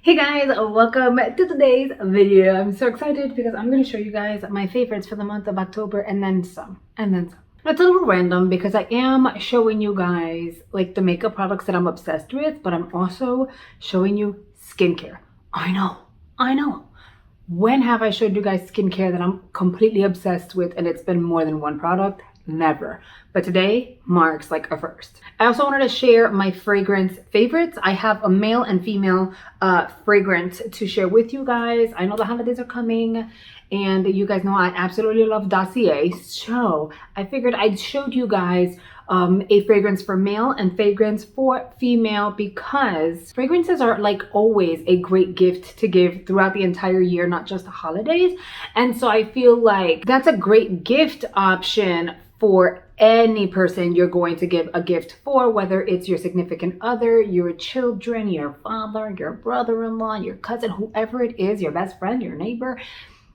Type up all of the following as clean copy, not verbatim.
Hey guys, welcome to today's video. I'm so excited because I'm going to show you guys my favorites for the month of October and then some. It's a little random because I am showing you guys like the makeup products that I'm obsessed with, but I'm also showing you skincare. I know. When have I showed you guys skincare that I'm completely obsessed with and it's been more than one product? Never. But today marks like a first. I also wanted to share my fragrance favorites. I have a male and female fragrance to share with you guys. I know the holidays are coming and you guys know I absolutely love Dossier. So I figured I'd showed you guys a fragrance for male and fragrance for female because fragrances are like always a great gift to give throughout the entire year, not just the holidays. And so I feel like that's a great gift option for any person you're going to give a gift for, whether it's your significant other, your children, your father, your brother-in-law, your cousin, whoever it is, your best friend, your neighbor.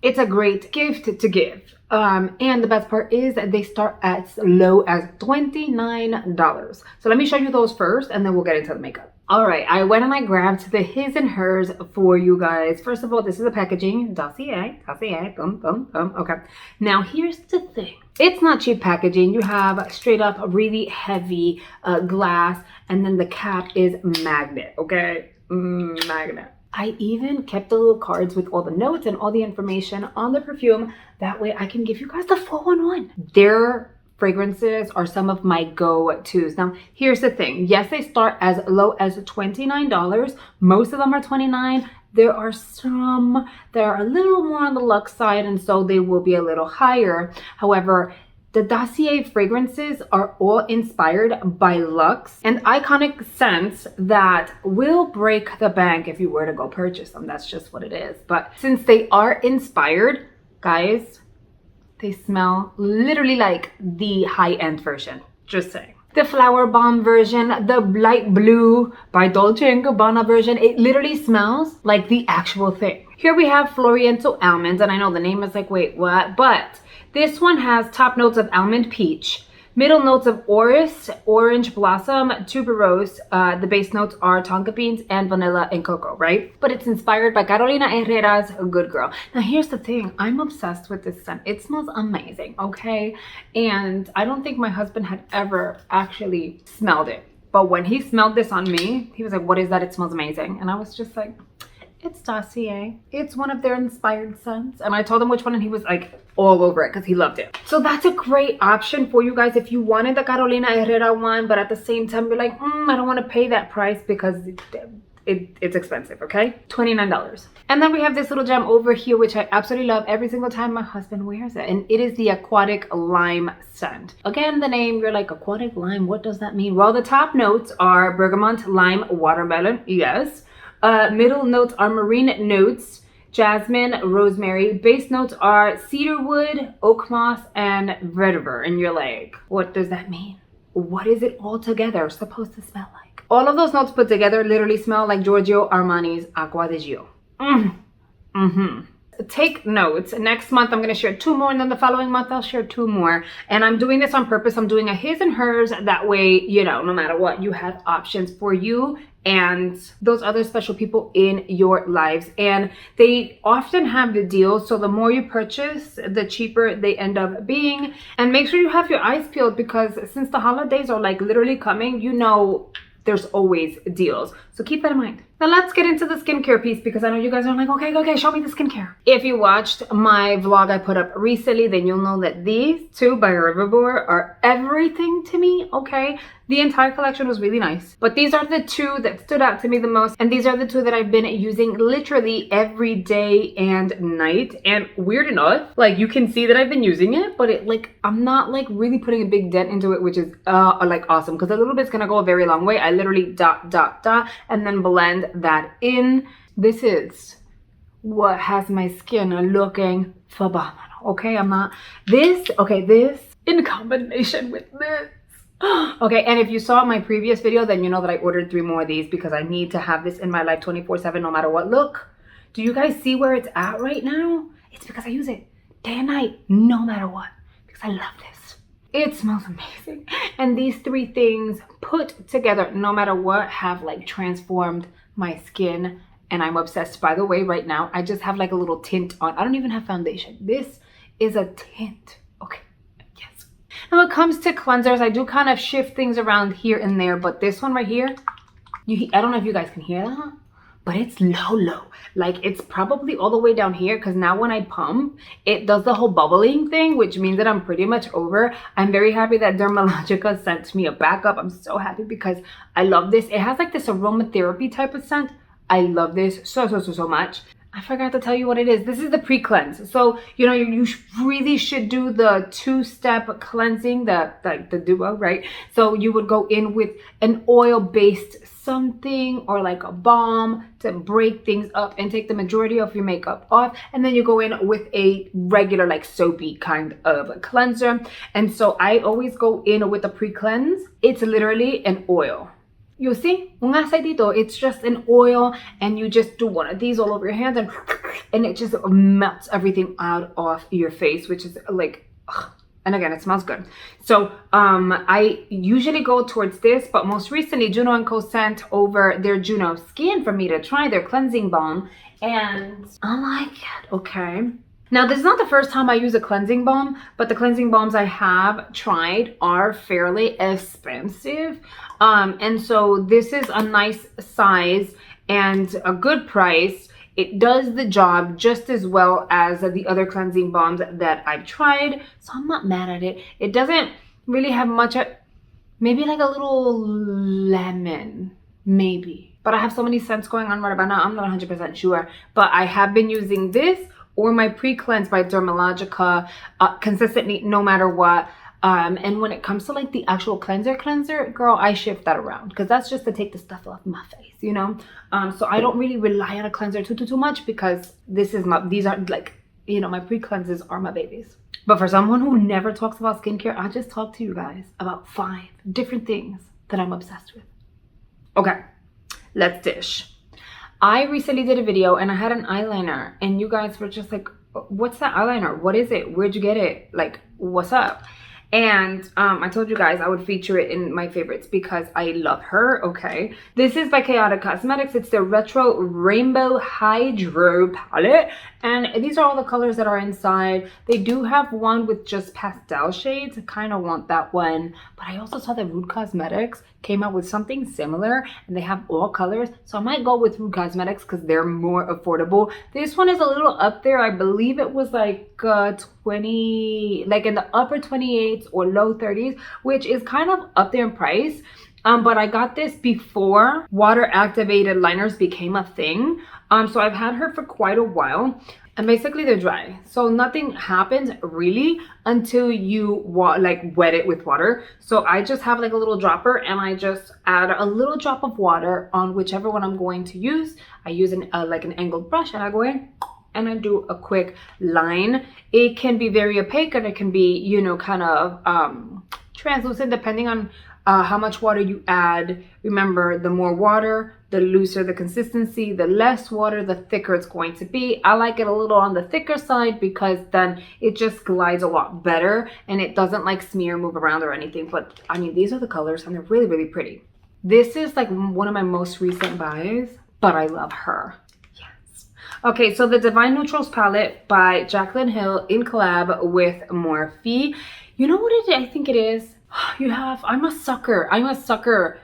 It's a great gift to give. And the best part is that they start as low as $29. So let me show you those first and then we'll get into the makeup. All right, I went and I grabbed the his and hers for you guys. First of all, this is the packaging, Dossier, okay. Now here's the thing. It's not cheap packaging. You have straight up really heavy glass and then the cap is magnet, okay? Magnet. I even kept the little cards with all the notes and all the information on the perfume. That way I can give you guys the 411. Their fragrances are some of my go-tos. Now, here's the thing. Yes, they start as low as $29. Most of them are $29. There are some that are a little more on the luxe side, and so they will be a little higher. However, the Dossier fragrances are all inspired by luxe and iconic scents that will break the bank if you were to go purchase them. That's just what it is. But since they are inspired, guys, they smell literally like the high-end version. Just saying. The Flower Bomb version, the light blue by Dolce & Gabbana version, it literally smells like the actual thing. Here we have Floriento Almonds, and I know the name is like, wait, what? But this one has top notes of almond peach, middle notes of orris, orange blossom, tuberose. The base notes are tonka beans and vanilla and cocoa, right? But it's inspired by Carolina Herrera's Good Girl. Now here's the thing, I'm obsessed with this scent. It smells amazing, okay? And I don't think my husband had ever actually smelled it. But when he smelled this on me, he was like, what is that? It smells amazing. And I was just like, it's Dossier. It's one of their inspired scents. And I told him which one and he was like all over it because he loved it. So that's a great option for you guys if you wanted the Carolina Herrera one, but at the same time you're like, I don't want to pay that price because it's expensive, okay? $29. And then we have this little gem over here, which I absolutely love every single time my husband wears it. And it is the Aquatic Lime scent. Again, the name, you're like, Aquatic Lime, what does that mean? Well, the top notes are bergamot, lime, watermelon, yes. Middle notes are marine notes, jasmine, rosemary. Base notes are cedarwood, oak moss, and vetiver. And you're like, what does that mean? What is it all together supposed to smell like? All of those notes put together literally smell like Giorgio Armani's Acqua di Gio. Take notes. Next month I'm going to share 2 more, and then the following month I'll share 2 more. And I'm doing this on purpose. I'm doing a his and hers. That way, you know, no matter what, you have options for you and those other special people in your lives. And they often have the deals, so the more you purchase, the cheaper they end up being. And make sure you have your eyes peeled because since the holidays are like literally coming, you know there's always deals. So keep that in mind. Now let's get into the skincare piece because I know you guys are like, okay, show me the skincare. If you watched my vlog I put up recently, then you'll know that these 2 by Riverbore are everything to me, okay? The entire collection was really nice, but these are the 2 that stood out to me the most, and these are the 2 that I've been using literally every day and night. And weird enough, like you can see that I've been using it, but it like I'm not like really putting a big dent into it, which is like awesome because a little bit's gonna go a very long way. I literally dot and then blend that in. This is what has my skin looking phenomenal, okay? This in combination with this. Okay, and if you saw my previous video, then you know that I ordered 3 more of these because I need to have this in my life 24/7 no matter what. Look, do you guys see where it's at right now? It's because I use it day and night no matter what because I love this. It smells amazing. And these 3 things put together no matter what have like transformed my skin and I'm obsessed. By the way, right now, I just have like a little tint on. I don't even have foundation. This is a tint. Okay, yes. Now when it comes to cleansers, I do kind of shift things around here and there, but this one right here, I don't know if you guys can hear that, but it's low. Like it's probably all the way down here, because now when I pump, it does the whole bubbling thing, which means that I'm pretty much over. I'm very happy that Dermalogica sent me a backup. I'm so happy because I love this. It has like this aromatherapy type of scent. I love this so much. I forgot to tell you what it is. This is the pre-cleanse. So, you know, you really should do the 2-step cleansing, the duo, right? So you would go in with an oil-based something or like a balm to break things up and take the majority of your makeup off. And then you go in with a regular, like soapy kind of cleanser. And so I always go in with a pre-cleanse. It's literally an oil. You see, un aceitito, it's just an oil, and you just do one of these all over your hands, and it just melts everything out of your face, which is like, ugh. And again, it smells good. So I usually go towards this, but most recently Juno & Co sent over their Juno Skin for me to try their cleansing balm, and I like it, okay? Now, this is not the first time I use a cleansing balm, but the cleansing balms I have tried are fairly expensive. And so this is a nice size and a good price. It does the job just as well as the other cleansing balms that I've tried. So I'm not mad at it. It doesn't really have much, maybe like a little lemon, maybe. But I have so many scents going on right about now, I'm not 100% sure. But I have been using this or my pre-cleanse by Dermalogica consistently, no matter what. And when it comes to like the actual cleanser, girl, I shift that around because that's just to take the stuff off my face, you know? So I don't really rely on a cleanser too much because these are like, you know, my pre-cleanses are my babies. But for someone who never talks about skincare, I just talk to you guys about 5 different things that I'm obsessed with. Okay, let's dish. I recently did a video and I had an eyeliner and you guys were just like, what's that eyeliner? What is it? Where'd you get it? Like, what's up? And I told you guys I would feature it in my favorites because I love her, okay? This is by Chaotic Cosmetics. It's the Retro Rainbow Hydro Palette. And these are all the colors that are inside. They do have one with just pastel shades. I kind of want that one. But I also saw that Rude Cosmetics came out with something similar and they have all colors. So I might go with Rude Cosmetics because they're more affordable. This one is a little up there. I believe it was like 20, like in the upper 28s or low 30s, which is kind of up there in price. But I got this before water activated liners became a thing. So I've had her for quite a while. And basically they're dry. So nothing happens really until you wet it with water. So I just have like a little dropper and I just add a little drop of water on whichever one I'm going to use. I use like an angled brush and I go in and I do a quick line. It can be very opaque and it can be, you know, kind of translucent depending on how much water you add. Remember, the more water, the looser the consistency, the less water, the thicker it's going to be. I like it a little on the thicker side because then it just glides a lot better and it doesn't like smear, move around or anything. But I mean, these are the colors and they're really, really pretty. This is like one of my most recent buys, but I love her. Yes. Okay, so the Divine Neutrals palette by Jaclyn Hill in collab with Morphe. You know what I think it is? I'm a sucker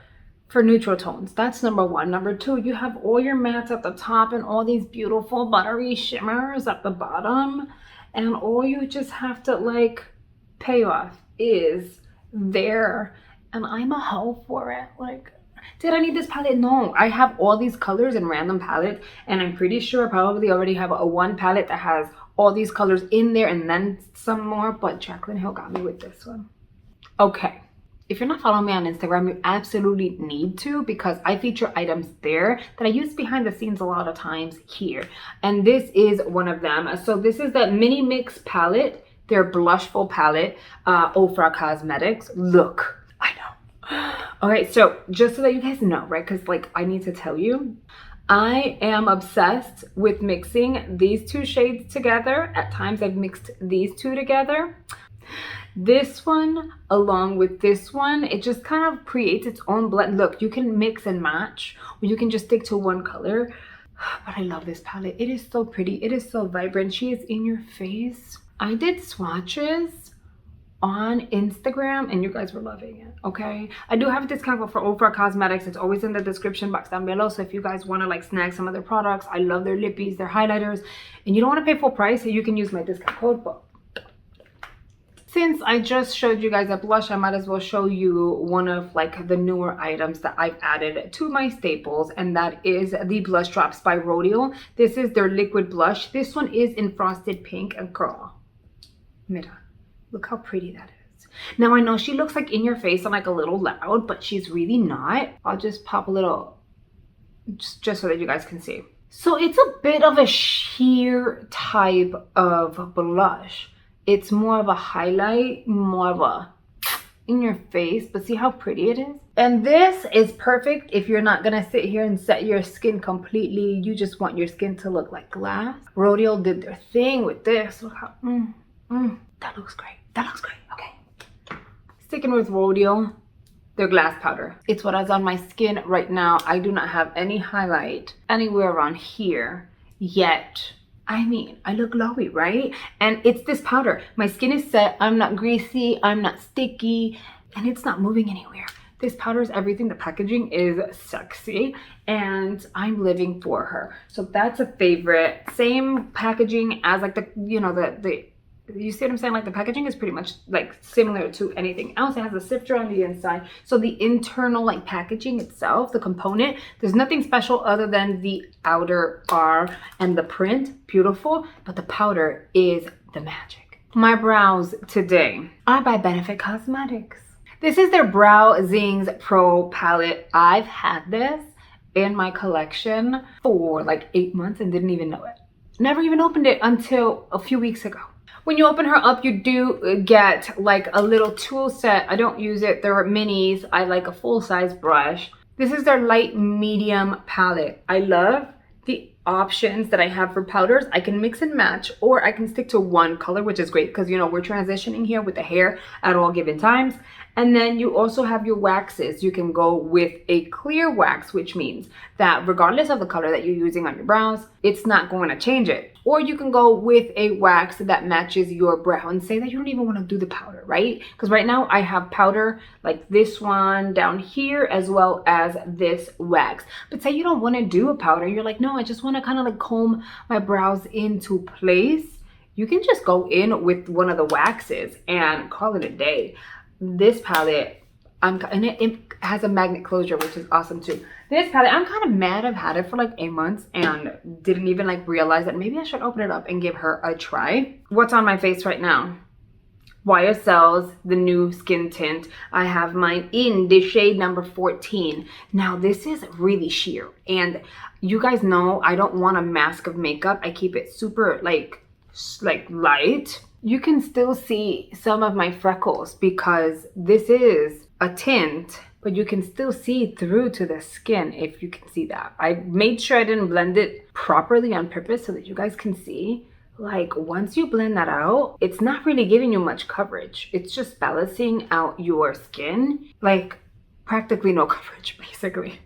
for neutral tones. That's number 1. Number 2, you have all your mattes at the top and all these beautiful buttery shimmers at the bottom, and all you just have to like pay off is there. And I'm a hoe for it. Like, did I need this palette? No, I have all these colors in random palettes, and I'm pretty sure I probably already have a one palette that has all these colors in there and then some more, but Jaclyn Hill got me with this one. Okay, if you're not following me on Instagram, you absolutely need to because I feature items there that I use behind the scenes a lot of times here. And this is one of them. So this is the Mini Mix palette, their blushful palette, Ofra Cosmetics. Look, I know. Okay, so just so that you guys know, right? Because like I need to tell you, I am obsessed with mixing these 2 shades together. At times I've mixed these 2 together. This one along with this one, it just kind of creates its own blend. Look, you can mix and match or you can just stick to one color. But I love this palette. It is so pretty. It is so vibrant. She is in your face. I did swatches on Instagram and you guys were loving it. Okay, I do have a discount code for Oprah Cosmetics. It's always in the description box down below, so if you guys want to like snag some of their products, I love their lippies, their highlighters, and you don't want to pay full price, so you can use my discount code. But since I just showed you guys a blush, I might as well show you one of like the newer items that I've added to my staples, and that is the blush drops by Rodeo. This is their liquid blush. This one is in frosted pink, and girl, mira, look how pretty that is. Now I know she looks like in your face and like a little loud, but she's really not. I'll just pop a little, just so that you guys can see. So it's a bit of a sheer type of blush. It's more of a highlight, more of a in your face, but see how pretty it is? And this is perfect if you're not gonna sit here and set your skin completely. You just want your skin to look like glass. Rodeo did their thing with this. Look how, that looks great. That looks great. Okay. Sticking with Rodeo, their glass powder. It's what is on my skin right now. I do not have any highlight anywhere around here yet. I mean, I look glowy, right? And it's this powder. My skin is set. I'm not greasy. I'm not sticky. And it's not moving anywhere. This powder is everything. The packaging is sexy. And I'm living for her. So that's a favorite. Same packaging as like the, you know, the you see what I'm saying? Like the packaging is pretty much like similar to anything else. It has a sifter on the inside. So the internal like packaging itself, the component, there's nothing special other than the outer bar and the print. Beautiful. But the powder is the magic. My brows today are by Benefit Cosmetics. This is their Brow Zings Pro palette. I've had this in my collection for like 8 months and didn't even know it. Never even opened it until a few weeks ago. When you open her up, you do get like a little tool set. I don't use it. There are minis. I like a full-size brush. This is their light medium palette. I love the options that I have for powders. I can mix and match, or I can stick to one color, which is great because, you know, we're transitioning here with the hair at all given times. And then you also have your waxes. You can go with a clear wax, which means that regardless of the color that you're using on your brows, it's not going to change it. Or you can go with a wax that matches your brow and say that you don't even want to do the powder, right? Because right now I have powder like this one down here as well as this wax. But say you don't want to do a powder. You're like, no, I just want to kind of like comb my brows into place. You can just go in with one of the waxes and call it a day. This palette, and it has a magnet closure, which is awesome too. This palette, I'm kind of mad. I've had it for like 8 months and didn't even like realize that maybe I should open it up and give her a try. What's on my face right now? YSL's the new skin tint. I have mine in the shade number 14. Now this is really sheer, and you guys know I don't want a mask of makeup. I keep it super like light. You can still see some of my freckles because this is a tint, but you can still see through to the skin if you can see that. I made sure I didn't blend it properly on purpose so that you guys can see. Like once you blend that out, it's not really giving you much coverage. It's just balancing out your skin, like practically no coverage basically.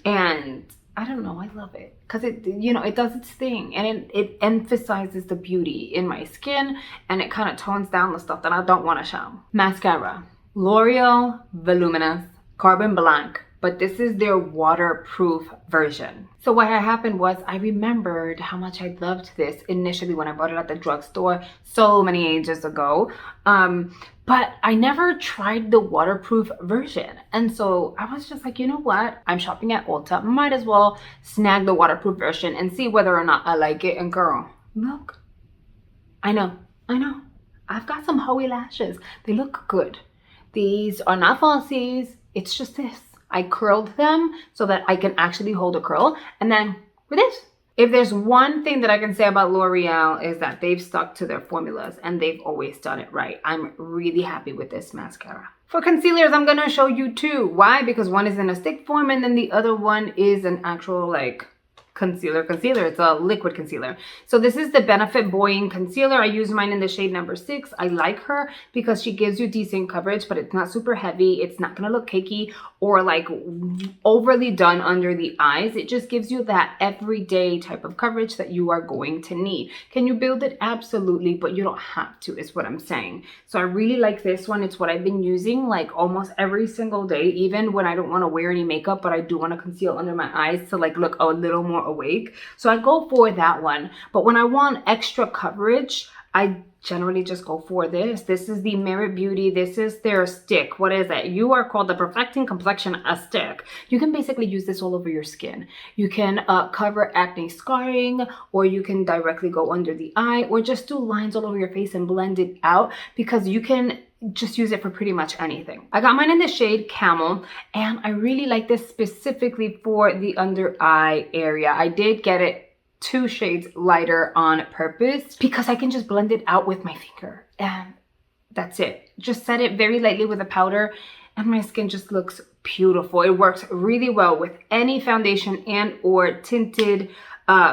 And I don't know, I love it because it, you know, it does its thing, and it emphasizes the beauty in my skin, and it kind of tones down the stuff that I don't want to show. Mascara, L'Oreal Voluminous Carbon Blanc, but this is their waterproof version. So what had happened was I remembered how much I loved this initially when I bought it at the drugstore so many ages ago. But I never tried the waterproof version. And so I was just like, you know what? I'm shopping at Ulta. Might as well snag the waterproof version and see whether or not I like it. And girl, look. I know. I've got some hoey lashes. They look good. These are not falsies. It's just this. I curled them so that I can actually hold a curl. And then with this. If there's one thing that I can say about L'Oreal is that they've stuck to their formulas and they've always done it right. I'm really happy with this mascara. For concealers, I'm going to show you two. Why? Because one is in a stick form and then the other one is an actual like concealer. It's a liquid concealer. So this is the Benefit Buoying Concealer. I use mine in the shade number 6. I like her because she gives you decent coverage, but it's not super heavy. It's not gonna look cakey or like overly done under the eyes. It just gives you that everyday type of coverage that you are going to need. Can you build it? Absolutely, but you don't have to, is what I'm saying. So I really like this one. It's what I've been using like almost every single day, even when I don't want to wear any makeup, but I do want to conceal under my eyes to like look a little more awake. So I go for that one. But when I want extra coverage, I generally just go for this. This is the Merit Beauty. This is their stick. What is it? You are called the Perfecting Complexion a stick. You can basically use this all over your skin. You can cover acne scarring, or you can directly go under the eye, or just do lines all over your face and blend it out, because you can just use it for pretty much anything. I got mine in the shade Camel, and I really like this specifically for the under eye area. I did get it 2 shades lighter on purpose because I can just blend it out with my finger, and that's it. Just set it very lightly with a powder and my skin just looks beautiful. It works really well with any foundation and or tinted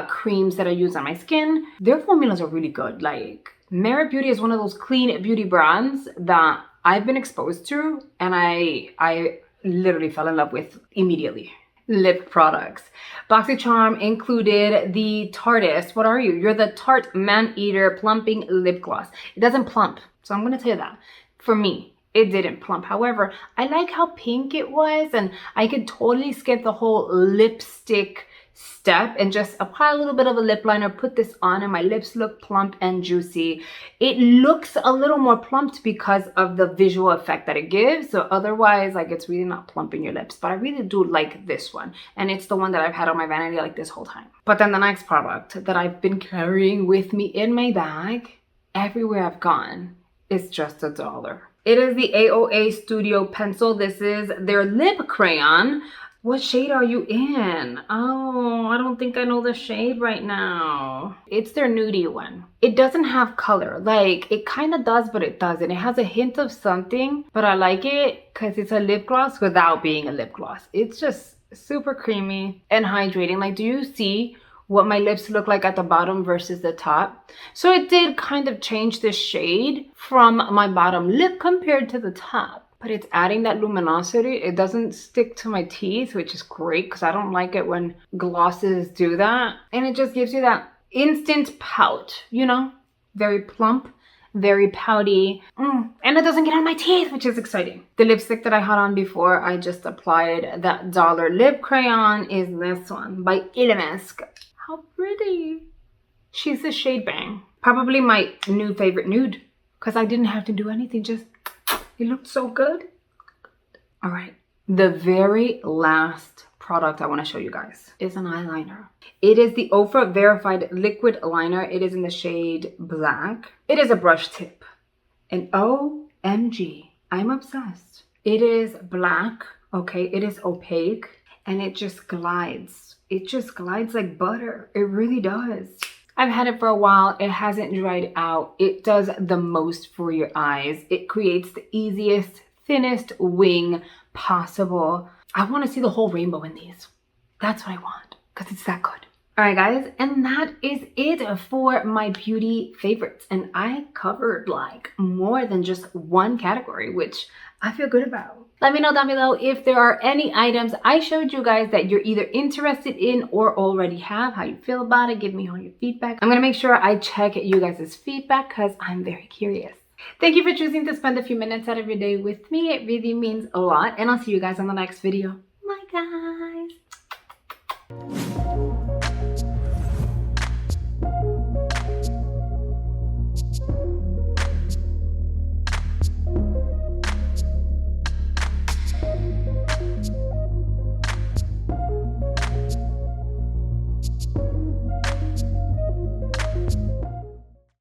creams that I use on my skin. Their formulas are really good. Like, Merit Beauty is one of those clean beauty brands that I've been exposed to, and I literally fell in love with immediately. Lip products. BoxyCharm included the Tarrah. What are you? You're the Tarte Man Eater Plumping Lip Gloss. It doesn't plump, so I'm going to tell you that. For me, it didn't plump. However, I like how pink it was, and I could totally skip the whole lipstick step and just apply a little bit of a lip liner, put this on, and my lips look plump and juicy. It looks a little more plumped because of the visual effect that it gives. So otherwise, like, it's really not plumping your lips. But I really do like this one, and it's the one that I've had on my vanity like this whole time. But then the next product that I've been carrying with me in my bag everywhere I've gone is just $1. It is the AOA Studio Pencil. This is their lip crayon. What shade are you in? Oh, I don't think I know the shade right now. It's their nudie one. It doesn't have color. Like, it kind of does, but it doesn't. It has a hint of something, but I like it because it's a lip gloss without being a lip gloss. It's just super creamy and hydrating. Like, do you see what my lips look like at the bottom versus the top? So it did kind of change the shade from my bottom lip compared to the top. But it's adding that luminosity. It doesn't stick to my teeth, which is great because I don't like it when glosses do that. And it just gives you that instant pout, you know? Very plump, very pouty. And it doesn't get on my teeth, which is exciting. The lipstick that I had on before I just applied that dollar lip crayon is this one by Illumisk. How pretty. She's the shade Bang. Probably my new favorite nude because I didn't have to do anything, just it looked so good. All right, the very last product I want to show you guys is an eyeliner. It is the Ofra Verified Liquid Liner. It is in the shade Black. It is a brush tip. And OMG, I'm obsessed. It is black, okay? It is opaque, and it just glides. It just glides like butter. It really does. I've had it for a while. It hasn't dried out. It does the most for your eyes. It creates the easiest, thinnest wing possible. I want to see the whole rainbow in these. That's what I want because it's that good. All right, guys, and that is it for my beauty favorites. And I covered like more than just one category, which I feel good about. Let me know down below if there are any items I showed you guys that you're either interested in or already have, how you feel about it. Give me all your feedback. I'm going to make sure I check you guys' feedback because I'm very curious. Thank you for choosing to spend a few minutes out of your day with me. It really means a lot. And I'll see you guys on the next video. Bye, guys.